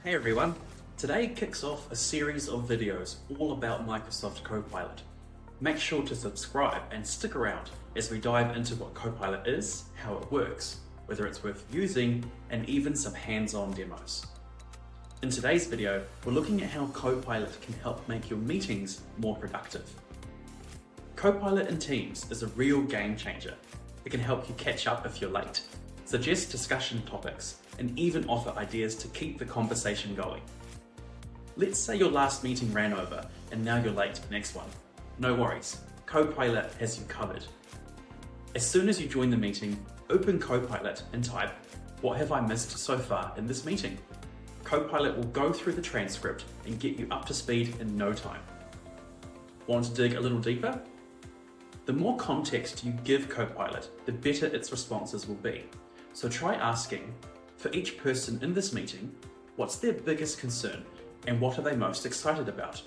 Hey everyone, today kicks off a series of videos all about Microsoft Copilot. Make sure to subscribe and stick around as we dive into what Copilot is, how it works, whether it's worth using, and even some hands-on demos. In today's video, we're looking at how Copilot can help make your meetings more productive. Copilot in Teams is a real game changer. It can help you catch up if you're late, suggest discussion topics, and even offer ideas to keep the conversation going. Let's say your last meeting ran over and now you're late to the next one. No worries, Copilot has you covered. As soon as you join the meeting, open Copilot and type, "What have I missed so far in this meeting?" Copilot will go through the transcript and get you up to speed in no time. Want to dig a little deeper? The more context you give Copilot, the better its responses will be. So try asking, for each person in this meeting, what's their biggest concern and what are they most excited about?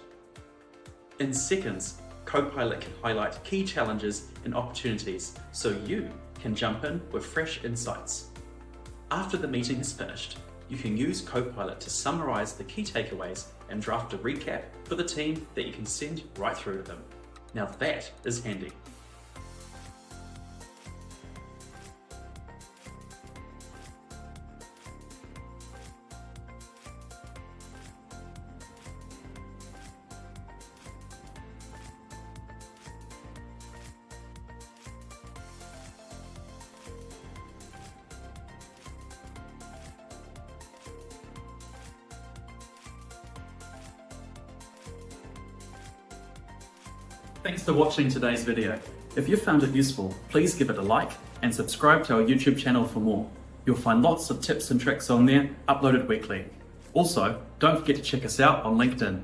In seconds, Copilot can highlight key challenges and opportunities so you can jump in with fresh insights. After the meeting is finished, you can use Copilot to summarize the key takeaways and draft a recap for the team that you can send right through to them. Now that is handy. Thanks for watching today's video. If you found it useful, please give it a like and subscribe to our YouTube channel for more. You'll find lots of tips and tricks on there, uploaded weekly. Also, don't forget to check us out on LinkedIn.